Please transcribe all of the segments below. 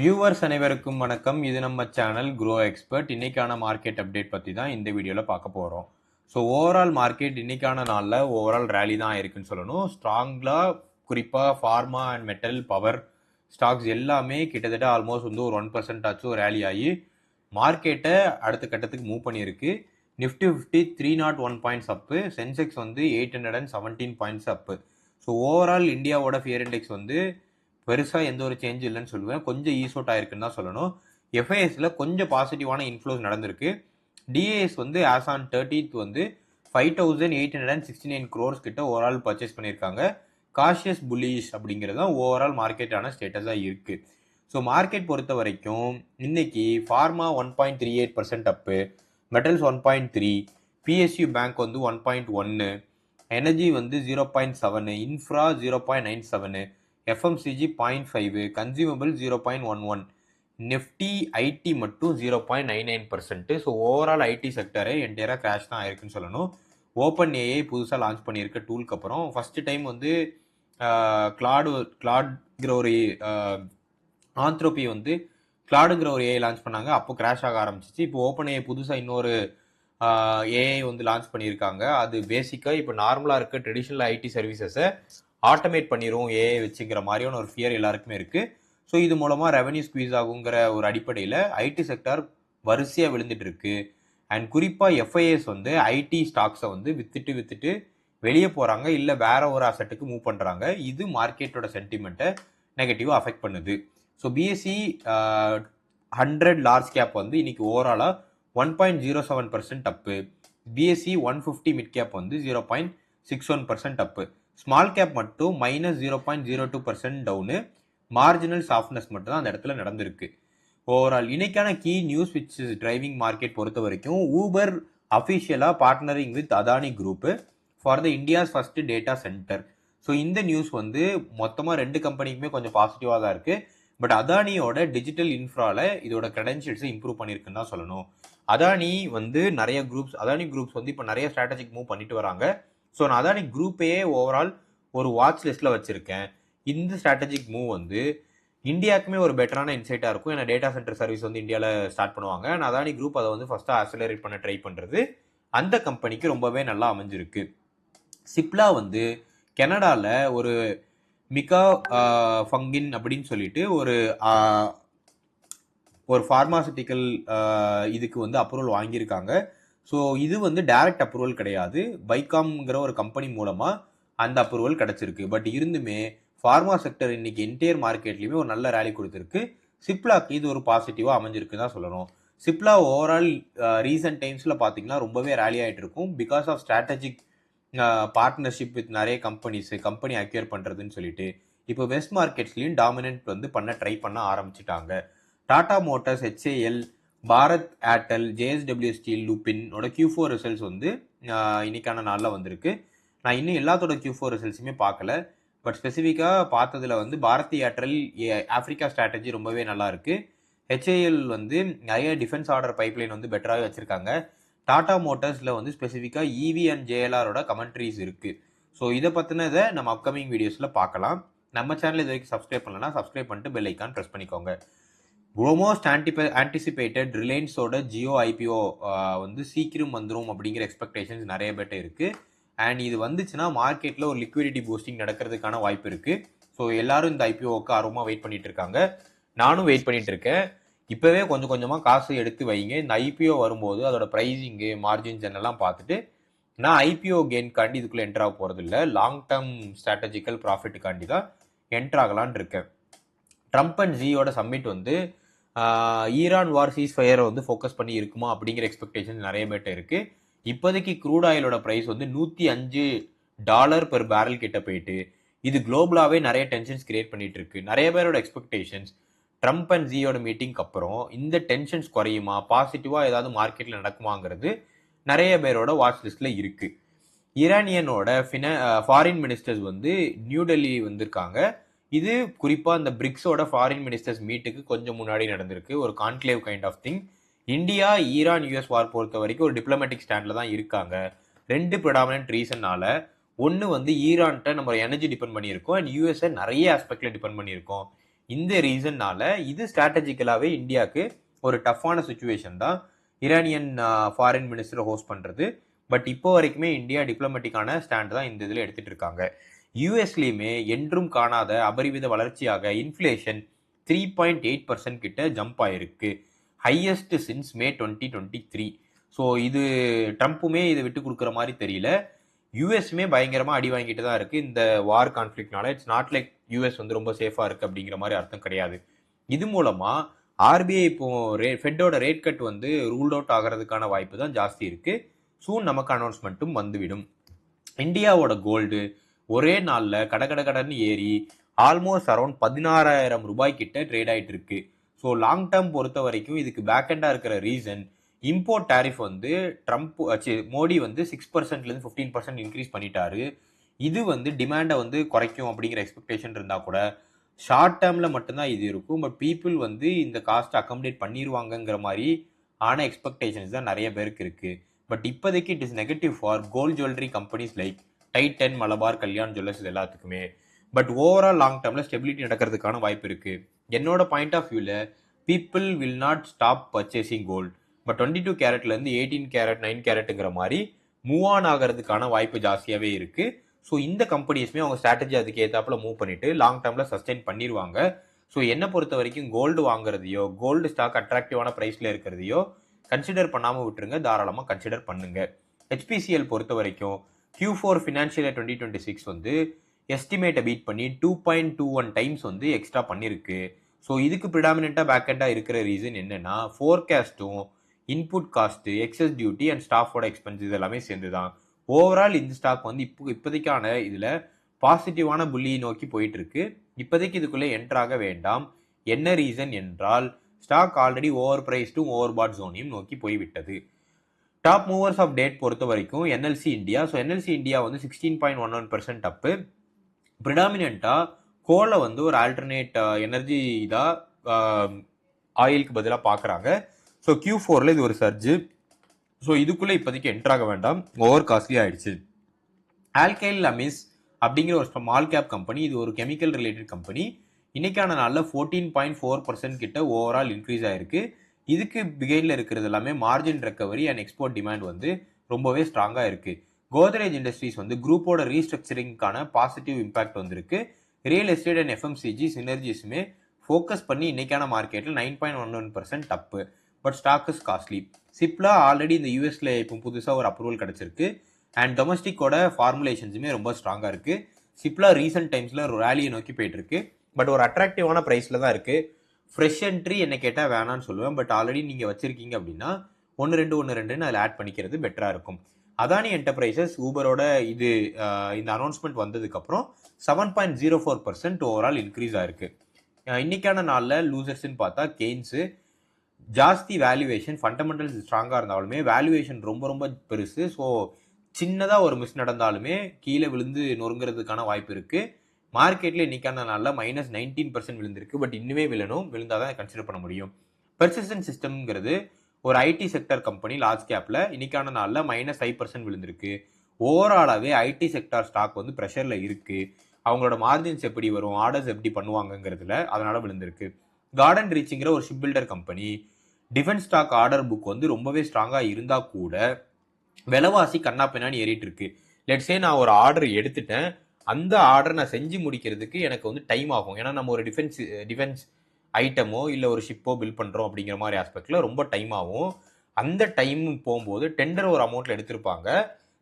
Viewers அனைவருக்கும் வணக்கம். இது நம்ம சேனல் க்ரோ எக்ஸ்பர்ட். இன்னைக்கான மார்க்கெட் அப்டேட் பற்றி தான் இந்த வீடியோவில் பார்க்க போகிறோம். ஸோ ஓவரால் மார்க்கெட் இன்னைக்கான நாளில் ஓவரால் ரேலி தான் ஆயிருக்குன்னு சொல்லணும். ஸ்ட்ராங்காக குறிப்பாக pharma and metal power stocks எல்லாமே கிட்டத்தட்ட ஆல்மோஸ்ட் வந்து ஒரு 1% ஆச்சும் ரேலி ஆகி மார்க்கெட்டை அடுத்த கட்டத்துக்கு மூவ் பண்ணியிருக்கு. நிஃப்டி 50 301 பாயிண்ட்ஸ் அப்பு, சென்செக்ஸ் வந்து 817 பாயிண்ட்ஸ் அப்பு. ஸோ ஓவரால் இந்தியாவோட ஃபியர் இண்டெக்ஸ் வந்து பெருசாக எந்த ஒரு சேஞ்ச் இல்லைன்னு சொல்லுவேன். கொஞ்சம் ஈஸோட் ஆயிருக்குன்னு தான் சொல்லணும். எஃப்ஐஎஸ்ல கொஞ்சம் பாசிட்டிவான இன்ஃப்ளோஸ் நடந்திருக்கு. டிஏஎஸ் வந்து ஆஸ் ஆன் 30th வந்து 5869 crores கிட்ட ஓவரால் பர்ச்சேஸ் பண்ணியிருக்காங்க. காஷியஸ் புல்லிஷ் அப்படிங்கிறது தான் ஓவரால் மார்க்கெட்டான ஸ்டேட்டஸாக இருக்கு. ஸோ மார்க்கெட் பொறுத்த வரைக்கும் இன்னைக்கு pharma 1.38% up, metals 1.3, PSU bank வந்து 1.1, எனர்ஜி வந்து 0.7, infra 0.97, FMCG 0.5, consumable 0.11, Nifty IT மட்டும் 0.99%. ஸோ ஓவரால் ஐடி செக்டரே என்டையராக கிராஷ் தான் ஆயிருக்குன்னு சொல்லணும். ஓப்பன் ஏஐ புதுசாக லான்ச் பண்ணியிருக்க டூலுக்கு அப்புறம் ஃபர்ஸ்ட் டைம் வந்து கிளாட்ங்கிற ஒரு ஆந்த்ரோபி வந்து கிளாடுங்கிற ஒரு ஏஐ லான்ச் பண்ணாங்க. அப்போ கிராஷ் ஆக ஆரம்பிச்சிச்சு. இப்போ ஓப்பன் ஏஐ புதுசாக இன்னொரு ஏஐ வந்து லான்ச் பண்ணியிருக்காங்க. அது பேசிக்காக இப்போ நார்மலாக இருக்க ட்ரெடிஷ்னல் ஐடி சர்வீசஸை ஆட்டோமேட் பண்ணிடும் ஏஐ வச்சுங்கிற மாதிரியான ஒரு ஃபியர் எல்லாருக்குமே இருக்கு. ஸோ இது மூலமாக ரெவன்யூ ஸ்குவீஸ் ஆகுங்கிற ஒரு அடிப்படையில் ஐடி செக்டார் வரிசையாக விழுந்துட்டு இருக்கு. அண்ட் குறிப்பாக எஃப்ஐஎஸ் வந்து ஐடி ஸ்டாக்ஸை வந்து வித்துட்டு வெளியே போகிறாங்க, இல்லை வேற ஒரு அசட்டுக்கு மூவ் பண்ணுறாங்க. இது மார்க்கெட்டோட சென்டிமெண்ட்டை நெகட்டிவாக அஃபெக்ட் பண்ணுது. ஸோ பிஎஸ்சி 100 லார்ஜ் கேப் வந்து இன்னைக்கு ஓவராலாக 1.07% அப்பு, பிஎஸ்சி 150 மிட் கேப் வந்து 0.61% அப்பு, ஸ்மால் கேப் மட்டும் -0.02% டவுனு, மார்ஜினல் சாஃப்ட்னஸ் மட்டும் தான் அந்த இடத்துல நடந்திருக்கு. ஓவரால் இன்னைக்கான key news which is driving market பொறுத்த வரைக்கும் ஊபர் அஃபிஷியலாக partnering with Adani group for the India's first data centre. So இந்த நியூஸ் வந்து மொத்தமாக 2 கம்பெனிக்குமே கொஞ்சம் பாசிட்டிவாக தான் இருக்கு. பட் அதானியோட டிஜிட்டல் இன்ஃப்ரால இதோட கிரெடென்ஷியல்ஸை இம்ப்ரூவ் பண்ணியிருக்குன்னு தான் சொல்லணும். அதானி வந்து அதானி குரூப்ஸ் வந்து இப்போ நிறைய ஸ்ட்ராட்டஜிக் மூவ் பண்ணிட்டு வராங்க. ஸோ நான் அதானி குரூப்பையே ஓவரால் ஒரு வாட்ச் லிஸ்ட்ல வச்சிருக்கேன். இந்த ஸ்ட்ராட்டஜிக் மூவ் வந்து இந்தியாவுக்குமே ஒரு பெட்டரான இன்சைட்டாக இருக்கும். ஏன்னா டேட்டா சென்டர் சர்வீஸ் வந்து இந்தியாவில் ஸ்டார்ட் பண்ணுவாங்க. நான் அதானி குரூப் அதை வந்து ஃபர்ஸ்ட்டாக ஆக்சலரேட் பண்ண ட்ரை பண்ணுறது அந்த கம்பெனிக்கு ரொம்பவே நல்லா அமைஞ்சிருக்கு. சிப்லா வந்து கனடாவில் ஒரு மிகா ஃபங்கின் அப்படின்னு சொல்லிட்டு ஒரு ஃபார்மாசிட்டிக்கல் இதுக்கு வந்து அப்ரூவல் வாங்கியிருக்காங்க. ஸோ இது வந்து டைரக்ட் அப்ரூவல் கிடையாது, பைகாம்ங்கிற ஒரு கம்பெனி மூலமாக அந்த அப்ரூவல் கிடைச்சிருக்கு. பட் இருந்துமே ஃபார்மா செக்டர் இன்னைக்கு என்டையர் மார்க்கெட்லையுமே ஒரு நல்ல ரேலி கொடுத்துருக்கு. சிப்லாக்கு இது ஒரு பாசிட்டிவாக அமைஞ்சிருக்கு தான் சொல்லணும். சிப்லா ஓவரால் ரீசன்ட் டைம்ஸில் பார்த்தீங்கன்னா ரொம்பவே ரேலி ஆகிட்டு இருக்கும். Because of strategic partnership with நிறைய கம்பெனி அக்யூர் பண்ணுறதுன்னு சொல்லிட்டு இப்போ வெஸ்ட் மார்க்கெட்ஸ்லையும் டாமினன்ட் வந்து ட்ரை பண்ண ஆரம்பிச்சிட்டாங்க. Tata Motors, HAL, Bharat Airtel, JSW Steel, லூபினோட Q4 ரிசல்ட்ஸ் வந்து இன்னைக்கான நாளில் வந்திருக்கு. நான் இன்னும் எல்லாத்தோட Q4 ரிசல்ட்ஸுமே பார்க்கல. பட் ஸ்பெசிஃபிக்காக பார்த்ததுல வந்து பாரதி ஏர்டெல் ஆப்பிரிக்கா ஸ்ட்ராட்டஜி ரொம்பவே நல்லா இருக்கு. ஹெச்ஏஎல் வந்து நிறைய டிஃபென்ஸ் ஆர்டர் பைப்லைன் வந்து பெட்டராகவே வச்சிருக்காங்க. டாடா மோட்டார்ஸில் வந்து ஸ்பெசிஃபிக்காக இவி அண்ட் ஜேஎல்ஆரோட கமெண்ட்ரிஸ் இருக்கு. ஸோ இதை பற்றினதை நம்ம அப்கமிங் வீடியோஸில் பார்க்கலாம். நம்ம சேனல் இது வரைக்கும் சப்ஸ்கிரைப் பண்ணலன்னா சப்ஸ்கிரைப் பண்ணிட்டு பெல் ஐக்கான் ப்ரெஸ் பண்ணிக்கோங்க. மோஸ்ட் ஆன்டிசிபேட்டட் ரிலையன்ஸோட ஜியோ ஐபிஓ வந்து சீக்கிரம் வந்துடும் அப்படிங்கிற எக்ஸ்பெக்டேஷன்ஸ் நிறைய பேர்ட்ட இருக்கு. அண்ட் இது வந்துச்சுன்னா மார்க்கெட்டில் ஒரு லிக்விடிட்டி பூஸ்டிங் நடக்கிறதுக்கான வாய்ப்பு இருக்கு. ஸோ எல்லாரும் இந்த ஐபிஓக்கு ஆர்வமாக வெயிட் பண்ணிட்டு இருக்காங்க. நானும் வெயிட் பண்ணிட்டு இருக்கேன். இப்போவே கொஞ்சம் கொஞ்சமாக காசு எடுத்து வைங்க. இந்த ஐபிஓ வரும்போது அதோட ப்ரைஸிங்கு, மார்ஜின்ஸ் என்னெல்லாம் பார்த்துட்டு நான் ஐபிஓ கெயின்காண்டி இதுக்குள்ளே என்டர் ஆக போகிறது இல்லை, லாங் டேர்ம் ஸ்ட்ராட்டஜிக்கல் ப்ராஃபிட்டுக்காண்டி தான் என்டர் ஆகலான் இருக்கேன். ட்ரம்ப் அண்ட் ஜியோட சம்மிட் வந்து ஈரான் வார் சீஸ் ஃபயரை வந்து ஃபோக்கஸ் பண்ணி இருக்குமா அப்படிங்கிற எக்ஸ்பெக்டேஷன் நிறைய பேர்ட்ட இருக்கு. இப்போதைக்கு க்ரூட் ஆயிலோட ப்ரைஸ் வந்து $105 பெர் பேரல் கிட்ட போயிட்டு இது குளோபலாகவே நிறைய டென்ஷன்ஸ் கிரியேட் பண்ணிட்டு இருக்கு. நிறைய பேரோட எக்ஸ்பெக்டேஷன்ஸ் ட்ரம்ப் அண்ட் ஜியோட மீட்டிங்க்கு அப்புறம் இந்த டென்ஷன்ஸ் குறையுமா, பாசிட்டிவாக ஏதாவது மார்க்கெட்டில் நடக்குமாங்கிறது நிறைய பேரோட வாட்ச் லிஸ்ட்ல இருக்கு. ஈரானியனோட ஃபாரின் மினிஸ்டர்ஸ் வந்து நியூ டெல்லி வந்திருக்காங்க. இது குறிப்பாக இந்த பிரிக்ஸோட ஃபாரின் மினிஸ்டர்ஸ் மீட்டுக்கு கொஞ்சம் முன்னாடி நடந்திருக்கு. ஒரு conclave kind of thing. India Iran US war பொறுத்த வரைக்கும் ஒரு டிப்ளமேட்டிக் ஸ்டாண்டில் தான் இருக்காங்க. 2 ப்ரிடாமினன்ட் ரீசன்னால. ஒன்று வந்து ஈரான்கிட்ட நம்ம எனர்ஜி டிபெண்ட் பண்ணியிருக்கோம் அண்ட் யூஎஸ்ஏ நிறைய ஆஸ்பெக்டில் டிபெண்ட் பண்ணியிருக்கோம். இந்த ரீசன்னால இது ஸ்ட்ராட்டஜிக்கலாகவே இந்தியாவுக்கு ஒரு டஃப்பான சுச்சுவேஷன் தான் ஈரானியன் ஃபாரின் மினிஸ்டர் ஹோஸ்ட் பண்ணுறது. பட் இப்போ வரைக்குமே இந்தியா டிப்ளமேட்டிக்கான ஸ்டாண்ட் தான் இந்த இதில் எடுத்துகிட்டு இருக்காங்க. யூஎஸ்லேயுமே என்றும் காணாத அபரிவித வளர்ச்சியாக இன்ஃப்ளேஷன் 3.8% கிட்ட ஜம்ப் ஆயிருக்கு, ஹையஸ்ட் சின்ஸ் மே 2023. ஸோ இது ட்ரம்ப்புமே இதை விட்டு கொடுக்குற மாதிரி தெரியல. யூஎஸ்மே பயங்கரமாக அடி வாங்கிட்டு தான் இருக்குது இந்த வார் கான்ஃப்ளிக்ட்னால. இட்ஸ் நாட் லைக் யூஎஸ் வந்து ரொம்ப சேஃபாக இருக்குது அப்படிங்கிற மாதிரி அர்த்தம் கிடையாது. இது மூலமாக ஆர்பிஐ இப்போ ஃபெட்டோட ரேட் கட் வந்து ரூல்ட் அவுட் ஆகிறதுக்கான வாய்ப்பு தான் ஜாஸ்தி இருக்குது. சூன் நமக்கு அனௌன்ஸ்மெண்ட்டும் வந்துவிடும். இந்தியாவோட கோல்டு ஒரே நாளில் கடன்னு ஏறி ஆல்மோஸ்ட் அரௌண்ட் 16,000 ரூபாய் கிட்ட ட்ரேட் ஆகிட்டு இருக்கு. ஸோ லாங் டேர்ம் பொறுத்த வரைக்கும் இதுக்கு பேக்கெண்டாக இருக்கிற ரீசன் இம்போர்ட் டேரிஃப் வந்து மோடி வந்து 6%லேருந்து 15% இன்க்ரீஸ் பண்ணிட்டாரு. இது வந்து டிமாண்டை வந்து குறைக்கும் அப்படிங்கிற எக்ஸ்பெக்டேஷன் இருந்தால் கூட ஷார்ட் டேர்மில் மட்டும்தான் இது இருக்கும். பட் பீப்புள் வந்து இந்த காஸ்ட்டை அக்கமடேட் பண்ணிடுவாங்கங்கிற மாதிரி ஆன எக்ஸ்பெக்டேஷன்ஸ் தான் நிறைய பேருக்கு இருக்குது. பட் இப்போதைக்கு it is negative for gold jewellery companies like Titan, Malabar, Kalyan jewellers இது எல்லாத்துக்குமே. பட் ஓவரால் லாங் டேர்மில் ஸ்டெபிலிட்டி நடக்கிறதுக்கான வாய்ப்பு இருக்குது. என்னோட பாயிண்ட் ஆஃப் வியூவில் people will not stop purchasing gold. But 22 கேரட்லேருந்து 18 கேரட் 9 கேரட்டுங்கிற மாதிரி மூவ் ஆன் ஆகிறதுக்கான வாய்ப்பு ஜாஸ்தியாகவே இருக்குது. ஸோ இந்த கம்பெனிஸ்மே அவங்க ஸ்ட்ராட்டஜி அதுக்கு ஏற்றாப்புல மூவ் பண்ணிட்டு லாங் டேர்மில் சஸ்டெயின் பண்ணிடுவாங்க. ஸோ என்னை பொறுத்த வரைக்கும் கோல்டு வாங்குறதையோ கோல்டு ஸ்டாக் அட்ராக்டிவான ப்ரைஸில் இருக்கிறதையோ கன்சிடர் பண்ணாமல் விட்டுருங்க, தாராளமாக கன்சிடர் பண்ணுங்க. ஹெச்பிசிஎல் பொறுத்த வரைக்கும் Q4 ஃபினான்ஷியல் இயர் 2026 வந்து எஸ்டிமேட்டை பீட் பண்ணி 2.21 டைம்ஸ் வந்து எக்ஸ்ட்ரா பண்ணியிருக்கு. ஸோ இதுக்கு ப்ரிடாமினெண்ட்டாக பேக்கெண்டாக இருக்கிற ரீசன் என்னென்னா ஃபோர்காஸ்ட்டும் input cost, excess duty and ஸ்டாஃபோட எக்ஸ்பென்சஸ் எல்லாமே சேர்ந்து தான். ஓவரால் இந்த ஸ்டாக் வந்து இப்போதைக்கான இதில் பாசிட்டிவான புள்ளி நோக்கி போயிட்டு இருக்கு. இப்போதைக்கு இதுக்குள்ளே என்ட்ராக வேண்டாம். என்ன ரீசன் என்றால் ஸ்டாக் ஆல்ரெடி ஓவர் பிரைஸ்டும் ஓவர் பாட் ஜோனையும் நோக்கி போய்விட்டது. டாப் மூவர்ஸ் ஆஃப் டேட் பொறுத்த வரைக்கும் NLC India. So NLC India வந்து 16.11% அப்பு. ப்ரிடாமினெண்ட்டாக கோலை வந்து ஒரு ஆல்டர்னேட் எனர்ஜி இதாக ஆயிலுக்கு பதிலாக பார்க்குறாங்க. ஸோ Q4ல் இது ஒரு சர்ஜு. ஸோ இதுக்குள்ளே இப்போதைக்கு என்ட்ராக வேண்டாம், ஓவர் காஸ்ட்லி ஆயிடுச்சு. ஆல்கைல் அமிஸ் அப்படிங்கிற ஒரு ஸ்மால் கேப் கம்பெனி, இது ஒரு கெமிக்கல் ரிலேட்டட் கம்பெனி. இன்னைக்கான நாளில் 14.4% கிட்ட ஓவரால் இன்க்ரீஸ் ஆயிருக்கு. இதுக்கு பிகைனில் இருக்கிறது எல்லாமே margin recovery and export demand வந்து ரொம்பவே ஸ்ட்ராங்காக இருக்குது. கோத்ரேஜ் இண்டஸ்ட்ரீஸ் வந்து குரூப்போட ரீஸ்ட்ரக்சரிங்கான பாசிட்டிவ் இம்பாக்ட் வந்திருக்கு. ரியல் எஸ்டேட் அண்ட் எஃப்எம்சிஜி சினர்ஜிஸுமே ஃபோக்கஸ் பண்ணி இன்னைக்கான மார்க்கெட்டில் 9.11% up. But stock is costly. Cipla already இந்த யூஎஸ்ல இப்போ புதுசாக ஒரு அப்ரூவல் கிடச்சிருக்கு அண்ட் டொமஸ்டிக்கோட ஃபார்முலேஷன்ஸுமே ரொம்ப ஸ்ட்ராங்காக இருக்குது. சிப்லா ரீசெண்ட் டைம்ஸில் ஒரு ரேலியை நோக்கி போயிட்டு இருக்கு. பட் ஒரு அட்ராக்டிவான ப்ரைஸில் தான் இருக்குது. ஃப்ரெஷ் என்ட்ரி என்ன கேட்டால் வேணான்னு சொல்லுவேன். பட் ஆல்ரெடி நீங்கள் வச்சுருக்கீங்க அப்படின்னா 1-2 அதில் ஆட் பண்ணிக்கிறது பெட்டராக இருக்கும். அதானி என்டர்பிரைசஸ் ஊபரோட இந்த அனௌன்ஸ்மெண்ட் வந்ததுக்கப்புறம் 7.04% ஓவரால் இன்க்ரீஸ் ஆயிருக்கு. இன்னைக்கான நாளில் லூசர்ஸ்ன்னு பார்த்தா கெய்ன்ஸு. ஜாஸ்தி வேல்யூவேஷன், ஃபண்டமெண்டல்ஸ் ஸ்ட்ராங்காக இருந்தாலுமே வேல்யூவேஷன் ரொம்ப ரொம்ப பெருசு. ஸோ சின்னதாக ஒரு மிஸ் நடந்தாலுமே கீழே விழுந்து நொறுங்கிறதுக்கான வாய்ப்பு இருக்குது. மார்க்கெட்டில் இன்னைக்கான நாளில் -19% விழுந்திருக்கு. பட் இன்னுமே விழுந்தால் தான் கன்சிடர் பண்ண முடியும். பெர்சிஸ்டன்ட் சிஸ்டம்ங்கிறது ஒரு ஐடி செக்டர் கம்பெனி லார்ஜ் கேப்பில் இன்னைக்கான நாளில் -5% விழுந்திருக்கு. ஓவராலாகவே ஐடி செக்டார் ஸ்டாக் வந்து ப்ரெஷரில் இருக்குது. அவங்களோட மார்ஜின்ஸ் எப்படி வரும், ஆர்டர்ஸ் எப்படி பண்ணுவாங்கங்கிறதுல அதனால விழுந்திருக்கு. கார்டன் ரீச்சிங்கிற ஒரு ship builder company, defence stock order book வந்து ரொம்பவே ஸ்ட்ராங்காக இருந்தால் கூட விலைவாசி கண்ணா பின்னான்னு ஏறிட்டு இருக்கு. லெட்ஸே நான் ஒரு ஆர்டர் எடுத்துட்டேன், அந்த ஆர்டர் நான் செஞ்சு முடிக்கிறதுக்கு எனக்கு வந்து டைம் ஆகும். ஏன்னா நம்ம ஒரு டிஃபென்ஸ் ஐட்டமோ இல்லை ஒரு ஷிப்போ பில் பண்ணுறோம் அப்படிங்கிற மாதிரி ஆஸ்பெக்டில் ரொம்ப டைம் ஆகும். அந்த டைம் போகும்போது டெண்டர் ஒரு அமௌண்ட்டில் எடுத்திருப்பாங்க,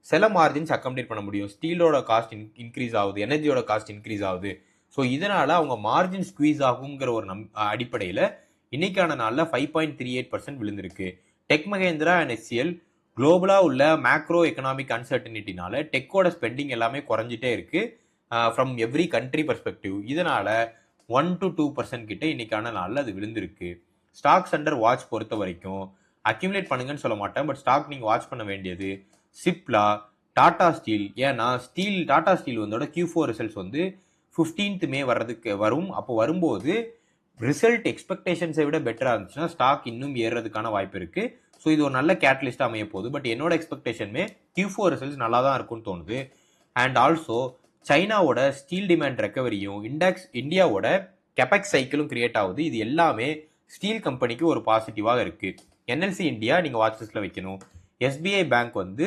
சில மார்ஜின்ஸ் அக்கமடேட் பண்ண முடியும். ஸ்டீலோட காஸ்ட் இன்க்ரீஸ் ஆகுது, எனர்ஜியோட காஸ்ட் இன்க்ரீஸ் ஆகுது. ஸோ இதனால் அவங்க மார்ஜின் ஸ்குவீஸ் ஆகுங்கிற ஒரு அடிப்படையில் இன்னைக்கான நாளில் 5.38% விழுந்திருக்கு. டெக் மகேந்திரா அண்ட் HCL குளோபலாக உள்ள மேக்ரோ எக்கனாமிக் அன்சர்டனிட்டினால டெக்கோட ஸ்பெண்டிங் எல்லாமே குறைஞ்சிட்டே இருக்கு ஃப்ரம் எவ்ரி கண்ட்ரி பர்ஸ்பெக்டிவ். இதனால 1-2% கிட்ட இன்னைக்கான நாளில் அது விழுந்திருக்கு. ஸ்டாக்ஸ் அண்டர் வாட்ச் பொறுத்த வரைக்கும் அக்யூமுலேட் பண்ணுங்கன்னு சொல்ல மாட்டேன், பட் ஸ்டாக் நீங்கள் வாட்ச் பண்ண வேண்டியது சிப்லா, டாடா ஸ்டீல். ஏன்னா டாடா ஸ்டீல் வந்து Q4 ரிசல்ட்ஸ் வந்து 15th மே வரும். அப்போ வரும்போது ரிசல்ட் எக்ஸ்பெக்டேஷன்ஸை விட பெட்டராக இருந்துச்சுன்னா ஸ்டாக் இன்னும் ஏறுறதுக்கான வாய்ப்பு இருக்குது. ஸோ இது ஒரு நல்ல கேட்டலிஸ்ட்டாக அமைய போகுது. பட் என்னோட எக்ஸ்பெக்டேஷனுமே Q4 ரிசல்ட்ஸ் நல்லா தான் இருக்கும்னு தோணுது. அண்ட் ஆல்சோ சைனாவோட ஸ்டீல் டிமாண்ட் ரெக்கவரியும் இந்தியாவோட கெபெக்ஸ் சைக்கிளும் கிரியேட் ஆகுது. இது எல்லாமே ஸ்டீல் கம்பெனிக்கு ஒரு பாசிட்டிவாக இருக்கு. என்எல்சி இந்தியா நீங்க வாட்ச் லிஸ்ட்ல வைக்கணும். எஸ்பிஐ பேங்க் வந்து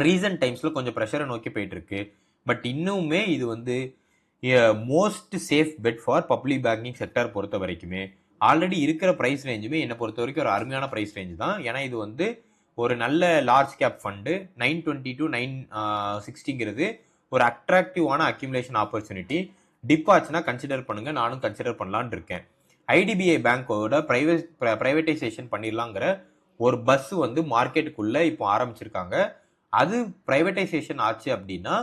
ரீசன்ட் டைம்ஸ்ல கொஞ்சம் ப்ரெஷரை நோக்கி போயிட்டு இருக்கு. பட் இன்னுமே இது வந்து most safe bet for public banking sector பொறுத்த வரைக்குமே. ஆல்ரெடி இருக்கிற ப்ரைஸ் ரேஞ்சுமே என்னை பொறுத்த வரைக்கும் ஒரு அருமையான ப்ரைஸ் ரேஞ்ச் தான். ஏன்னா இது வந்து ஒரு நல்ல லார்ஜ் கேப் ஃபண்டு 920 to 960ங்கிறது ஒரு அட்ராக்டிவான அக்யூமுலேஷன் ஆப்பர்ச்சுனிட்டி. டிப் ஆச்சுன்னா கன்சிடர் பண்ணுங்க, நானும் கன்சிடர் பண்ணலான்னு இருக்கேன். ஐடிபிஐ பேங்கோட பிரைவேட்டைசேஷன் பண்ணிடலாங்கிற ஒரு பஸ் வந்து மார்க்கெட்டுக்குள்ள இப்போ ஆரம்பிச்சிருக்காங்க. அது பிரைவேட்டைசேஷன் ஆச்சு அப்படின்னா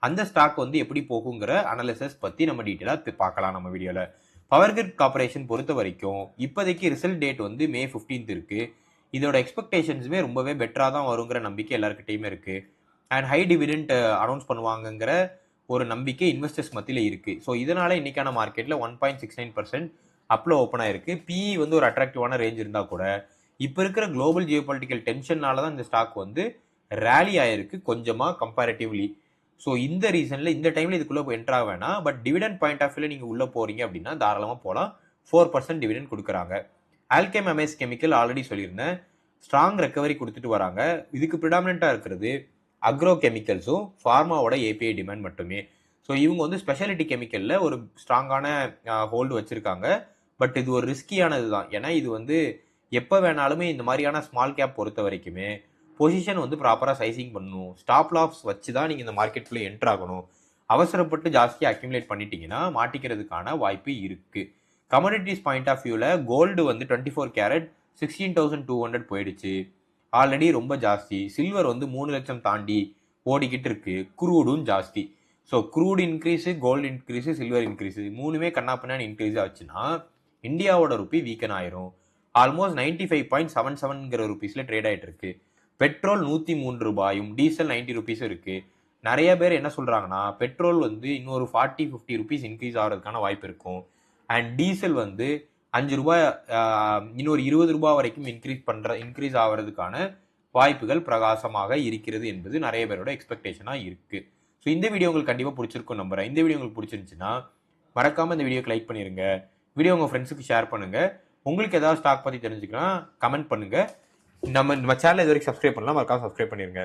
அந்த ஸ்டாக் வந்து எப்படி போகுங்கிற அனாலிசிஸ் பத்தி நம்ம டீட்டெயிலாக பார்க்கலாம் நம்ம வீடியோல. பவர் கிரிட் கார்பரேஷன் பொறுத்த வரைக்கும் இப்போதைக்கு ரிசல்ட் டேட் வந்து May 15 இருக்கு. இதோட எக்ஸ்பெக்டேஷன்ஸுமே ரொம்பவே பெட்டராக தான் வருங்கிற நம்பிக்கை எல்லாருக்கிட்டையுமே இருக்கு. அண்ட் ஹை டிவிடெண்ட் அனௌன்ஸ் பண்ணுவாங்கங்கிற ஒரு நம்பிக்கை இன்வெஸ்டர்ஸ் மத்தியில் இருக்கு. ஸோ இதனால இன்னைக்கான மார்க்கெட்ல 1.69% அப்ல ஓப்பன் ஆயிருக்கு. பிஇ வந்து ஒரு அட்ராக்டிவான ரேஞ்ச் இருந்தா கூட இப்போ இருக்கிற குளோபல் ஜியோ பொலிட்டிக்கல் டென்ஷனால தான் இந்த ஸ்டாக் வந்து ரேலி ஆயிருக்கு கொஞ்சமா கம்பேரிட்டிவ்லி. ஸோ இந்த ரீசன்ல இந்த டைம்ல இதுக்குள்ள என்ட்ரு ஆக வேணாம். பட் டிவிடெண்ட் பாயிண்ட் ஆஃப் வியூல நீங்க உள்ள போறீங்க அப்படின்னா தாராளமாக போகலாம். 4% டிவிடெண்ட் கொடுக்குறாங்க. ஆல்கெம் அமேஸ் கெமிக்கல் ஆல்ரெடி சொல்லியிருந்தேன், ஸ்ட்ராங் ரெக்கவரி கொடுத்துட்டு வராங்க. இதுக்கு ப்ரிடாமினண்டா இருக்கிறது அக்ரோ கெமிக்கல்ஸும் ஃபார்மாவோட ஏபிஐ டிமாண்ட் மட்டுமே. ஸோ இவங்க வந்து ஸ்பெஷாலிட்டி கெமிக்கல்ல ஒரு ஸ்ட்ராங்கான ஹோல்டு வச்சிருக்காங்க. பட் இது ஒரு ரிஸ்கியானது தான். ஏன்னா இது வந்து எப்போ வேணாலுமே இந்த மாதிரியான ஸ்மால் கேப் பொறுத்த வரைக்குமே பொசிஷன் வந்து ப்ராப்பராக சைசிங் பண்ணணும். ஸ்டாப் லாஸ் வச்சு தான் நீங்கள் இந்த மார்க்கெட்டுக்குள்ளே என்ட்ரு ஆகணும். அவசரப்பட்டு ஜாஸ்தியாக அக்யூமுலேட் பண்ணிட்டீங்கன்னா மாட்டிக்கிறதுக்கான வாய்ப்பு இருக்கு. கமோடிட்டிஸ் பாயிண்ட் ஆஃப் வியூவில் கோல்டு வந்து 24 கேரட் 16,200 போயிடுச்சு. ஆல்ரெடி ரொம்ப ஜாஸ்தி. சில்வர் வந்து 3 லட்சம் தாண்டி ஓடிக்கிட்டு இருக்கு. குரூடும் ஜாஸ்தி. So crude increase, gold increase, silver increase மூணுமே கண்ணாப்பின்னான்னு இன்க்ரீஸ் ஆச்சுன்னா இந்தியாவோட ருப்பி வீக்கன் ஆயிரும். ஆல்மோஸ்ட் 95.77 ருபீஸ்ல ட்ரேட் ஆகிட்டு இருக்கு. பெட்ரோல் 103 ரூபாயும் டீசல் 90 ருபீஸும் இருக்கு. நிறைய பேர் என்ன சொல்றாங்கன்னா பெட்ரோல் வந்து இன்னொரு 40-50 ருபீஸ் இன்க்ரீஸ் ஆகிறதுக்கான வாய்ப்பு இருக்கும். அண்ட் டீசல் வந்து 5 ரூபாய் இன்னொரு 20 ரூபாய் வரைக்கும் இன்க்ரீஸ் ஆகிறதுக்கான வாய்ப்புகள் பிரகாசமாக இருக்கிறது என்பது நிறைய பேரோட எக்ஸ்பெக்டேஷனாக இருக்கு. ஸோ இந்த வீடியோ உங்களுக்கு கண்டிப்பாக பிடிச்சிருக்கும் நம்புறேன். இந்த வீடியோ உங்களுக்கு பிடிச்சிருந்துச்சுன்னா மறக்காம இந்த வீடியோக்கு லைக் பண்ணிருங்க. வீடியோ உங்க ஃப்ரெண்ட்ஸுக்கு ஷேர் பண்ணுங்க. உங்களுக்கு ஏதாவது ஸ்டாக் பத்தி தெரிஞ்சுக்கலாம் கமெண்ட் பண்ணுங்க. நம்ம சேனல் இது வரைக்கும் சப்ஸ்கிரைப் பண்ணலாம், மறக்காம சப்ஸ்கிரைப் பண்ணிருங்க.